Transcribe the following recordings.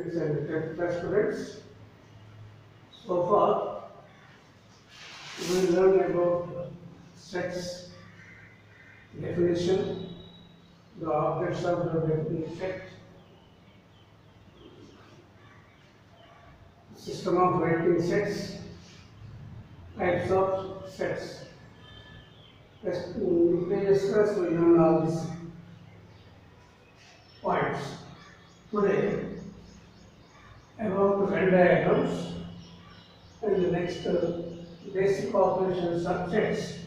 Ladies and 10th class students, so far we will learn about sets definition, the objects of the definite set, system of writing sets, types of sets. In the previous class we learned all these points. Today about Venn diagrams and the next basic operations of sets.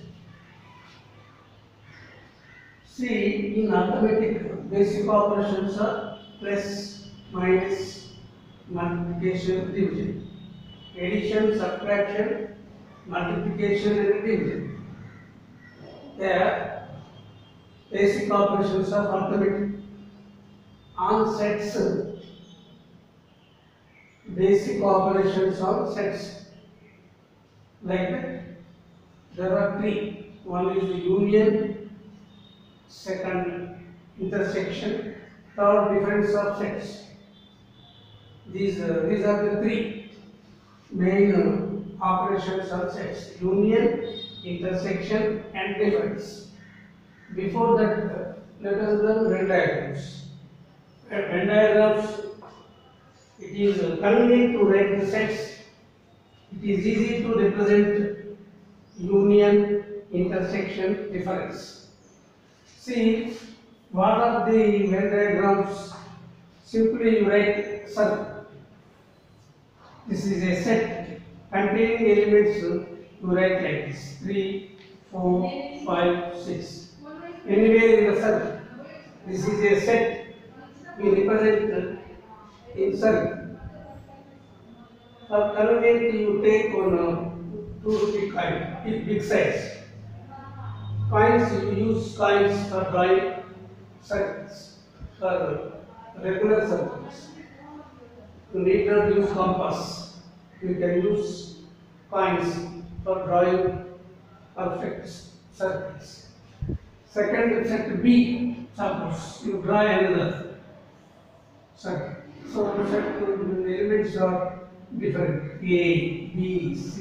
See, in arithmetic, basic operations are plus, minus, multiplication, division, addition, subtraction, multiplication and division. They are basic operations of arithmetic. On sets, basic operations on sets like that. There are three. One is the union, second intersection, third difference of sets. These are the three main operations on sets: union, intersection and difference. Before that, let us learn Venn diagrams. Venn diagrams, it is convenient to write the sets. It is easy to represent union, intersection, difference. See, what are the Venn diagrams? Simply you write circle. This is a set containing elements. You write like this: 3, 4, 5, 6. Anywhere in the circle. This is a set. We represent in circle. For convenient, you take on 2 big coins, big size. Coins, you use coins for drawing circles, for regular circles. You need not use compass. You can use coins for drawing perfect circles. Second, set B. Suppose you draw another circle. So the elements are different: A, B, C,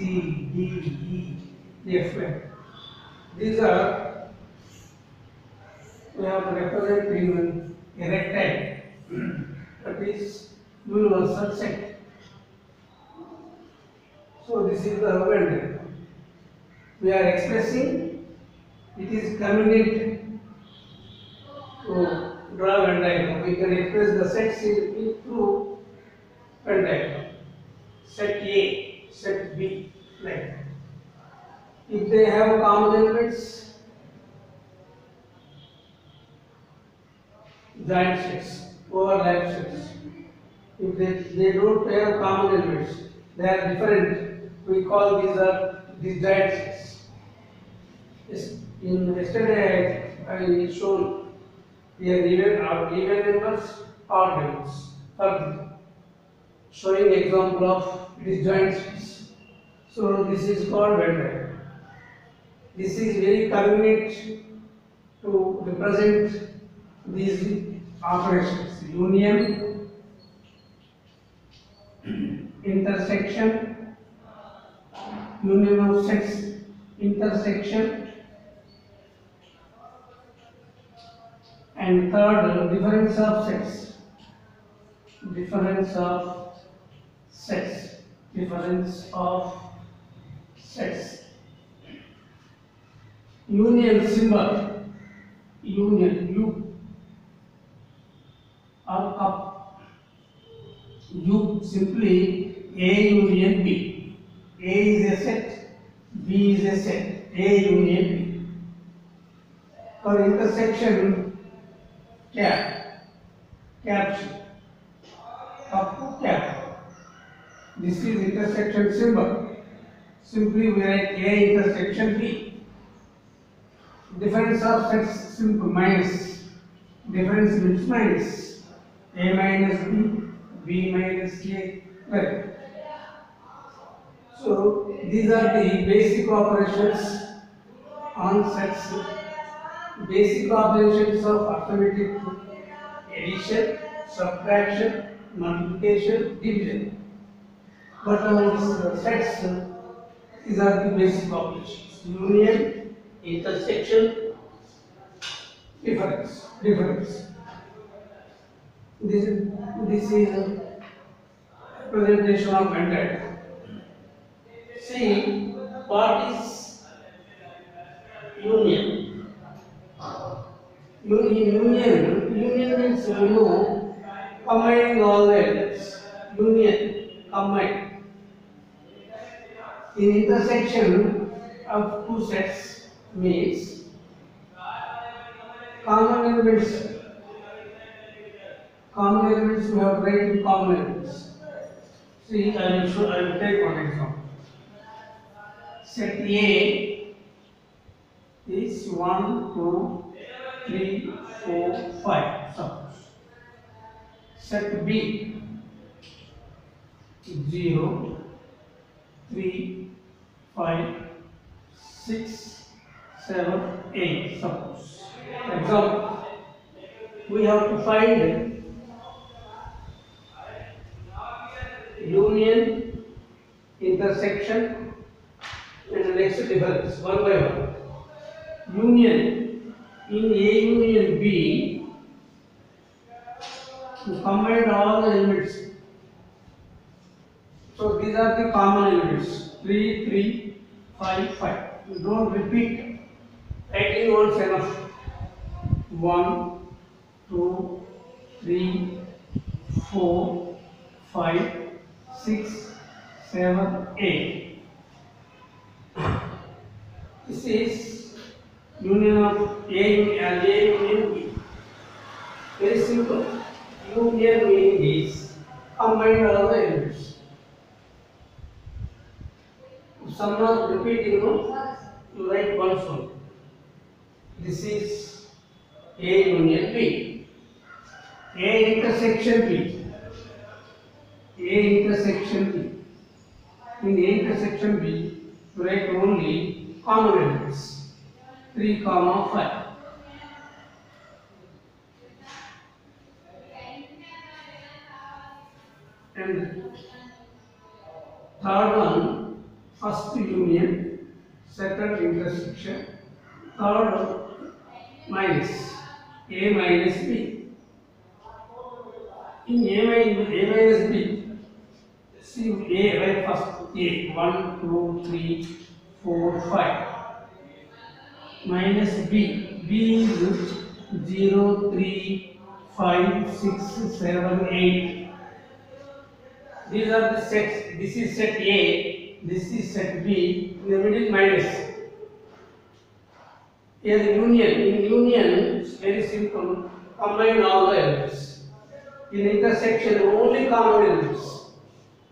D, E, F. These are, we have to represent in a rectangle. That is universal set. So this is the Venn diagram. We are expressing, it is convenient to draw Venn diagram. We can express the sets through Venn diagram. Set A, set B, like that. If they have common elements, joint sets, overlap sets. If they don't have common elements, they are different, we call these joint sets. Yesterday I showed here even numbers, odd numbers, showing example of disjoint sets. So this is called Venn diagram. This is very convenient to represent these operations: union, intersection, union of sets, intersection, and third, difference of sets. Difference of sets. Difference of sets. Union symbol, union, U, up, U, simply A union B. A is a set, B is a set, A union B. For intersection, caption, up, cap. This is intersection symbol. Simply we write A intersection B. Difference of sets, simple, minus. Difference means minus. A minus B, B minus A, right. So these are the basic operations on sets. Basic operations of arithmetic: addition, subtraction, multiplication, division. But these sets, these are the basic operations: union, intersection, difference. This is a presentation of entire. See, what is union? Union means combining all the elements. Union, combine. In intersection of two sets means common elements. Common elements we have write in common elements. See, I will take one example. Set A is 1, 2, 3, 4, 5. Suppose. Set B 0, 3, 5, 6, 7, 8. Suppose. Example. We have to find union, intersection, and the next difference one by one. Union, in A union B, you combine all the elements. So these are the common elements: 3, 3, 5, 5. You don't repeat. Writing once enough. 1, 2, 3, 4, 5, 6, 7, 8. This is union of A and A union B. Very simple. Union meaning is combine all the elements. If someone repeating, you write once only. This is A union B. A intersection B. A intersection B. In A intersection B, you write only common elements. 3, 5. And third one, first union, second intersection, third minus A minus B. In A minus B, see A, right, first A, 1, 2, 3, 4, 5. Minus B, B is 0, 3, 5, 6, 7, 8. These are the sets. This is set A, this is set B, in the middle minus. Here union. In union, it's very simple. Combine all the elements. In intersection, only common elements.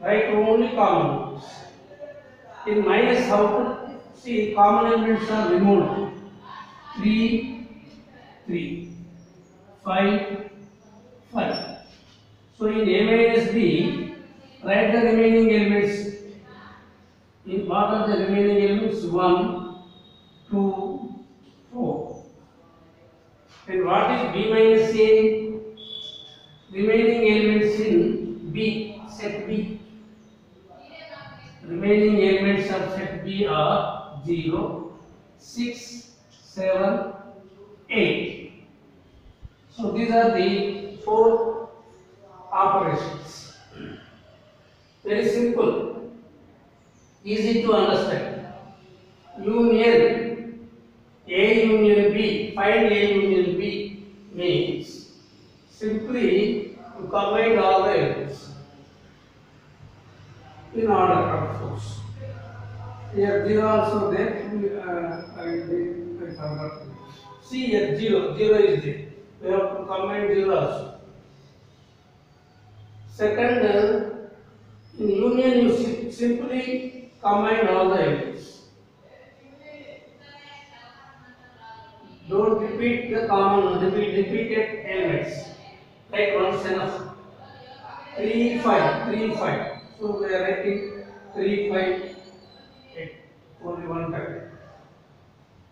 Right? Only common elements. In minus, how to see common elements are removed. 3, 3, 5, 5. So in A minus B, write the remaining elements. In what are the remaining elements? 1, 2, 4. And what is B minus A? Remaining elements in B, set B. Remaining elements of set B are 0, 6, 7, 8. So these are the 4 operations. Very simple, easy to understand. Union, A union B, find A union B means simply you combine all the elements in order, of course. Here 0 also there, I forgot. See here 0, 0 is there. We have to combine 0 also. Second, in union you simply combine all the elements. Don't repeat the repeated elements. Like once enough. 3, 5, 3, 5. So we are writing 3, 5, 8. Only one time.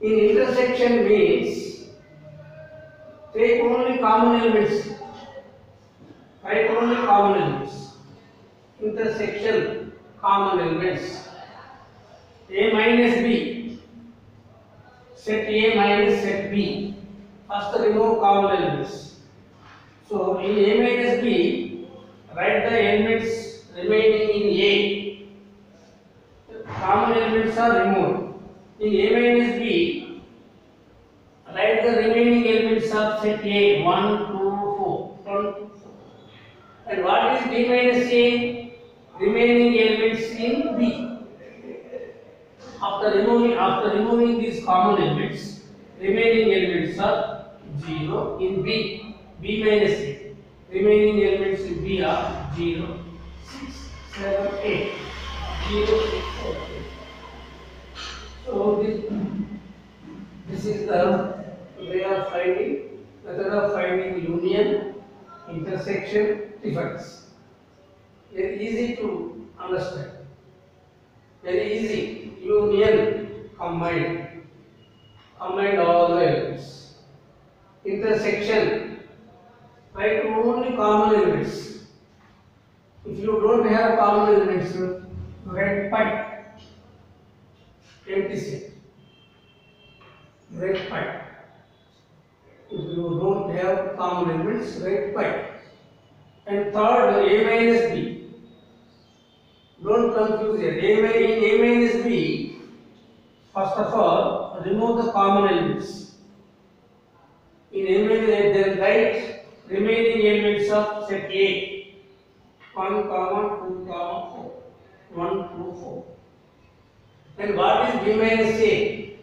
In intersection means take only common elements. Write only common elements. Intersection common elements. A minus B. Set A minus set B. First remove common elements. So in A minus B, write the elements remaining in A. Common elements are removed. In A minus B, write the remaining elements of set A 1, 2, 4. 1, 2, 4. And what is B minus A? Remaining elements in B. After removing these common elements, remaining elements are 0 in B. B minus A. Remaining elements in B are 0, 6, 7, 8. 0, 6, 7, 8. So this is the way of finding, method of finding union, intersection, difference. Very easy to understand. Very easy. Union, combined all the elements. Intersection, write only common elements. If you don't have common elements, write pi. Empty set. Write pi. If you don't have common elements, write pi. And third, A minus B. Don't confuse here. In A minus B, first of all, remove the common elements. In A minus A, then write remaining elements of set A. 1, 2, 4. 1, 2, 4. Then what is B minus A?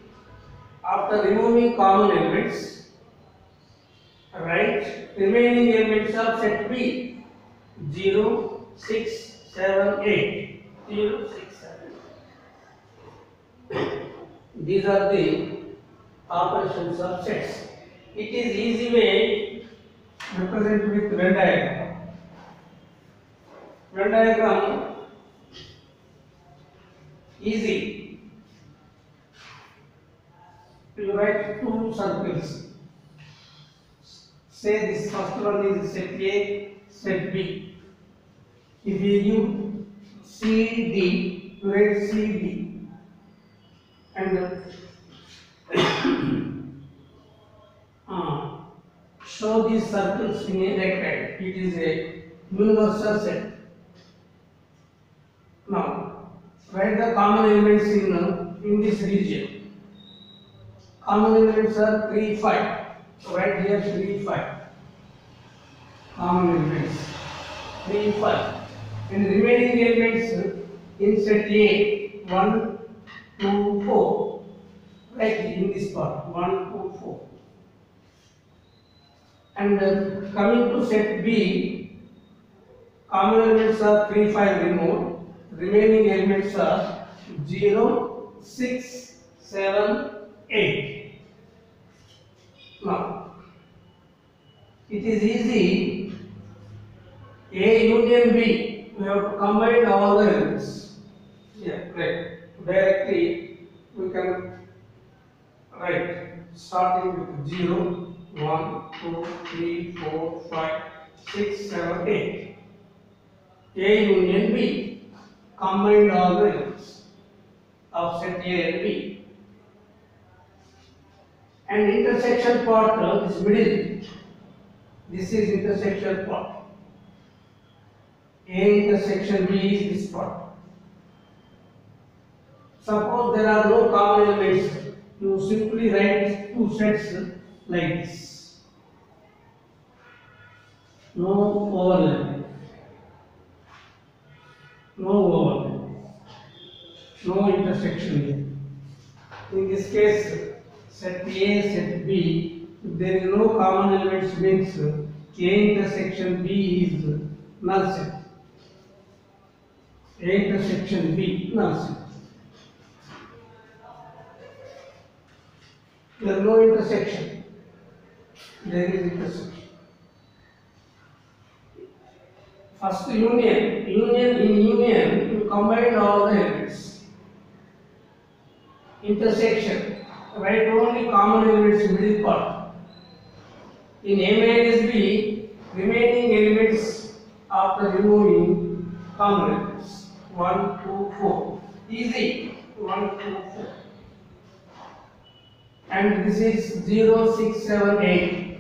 After removing common elements, write remaining elements of set B. 0, 6, 7, 8. 0, 6, 7. These are the operations of sets. It is easy way represented with Venn diagram. Venn diagram easy. You write two circles. Say this first one is set A, set B. If we give CD, you write CD, and show these circles in a rectangle. It is a universal set. Now, write the common elements in this region. Common elements are 3, 5. So write here 3, 5. Common elements 3, 5. And remaining elements in set A 1, 2, 4. Write in this part 1, 2, 4. And coming to set B, common elements are 3, 5 removed. Remaining elements are 0, 6, 7, 8. Now, it is easy. A union B. We have to combine all the elements. Yeah, right. Directly we can write starting with 0, 1, 2, 3, 4, 5, 6, 7, 8. A union B. Combine all the elements of set A and B. And intersection part, this middle. This is intersection part. A intersection B is this part. Suppose there are no common elements, you simply write two sets like this. No overlap. No overlap. No intersection here. In this case, set A, set B, if there is no common elements means A intersection B is null set. A intersection B, null set. There is no intersection. There is intersection. First union. In union, you combine all the elements. Intersection. Write only common elements middle part. In A minus B, remaining elements after removing combinations. 1, 2, 4. Easy. 1, 2, 4. And this is 0, 6, 7, 8.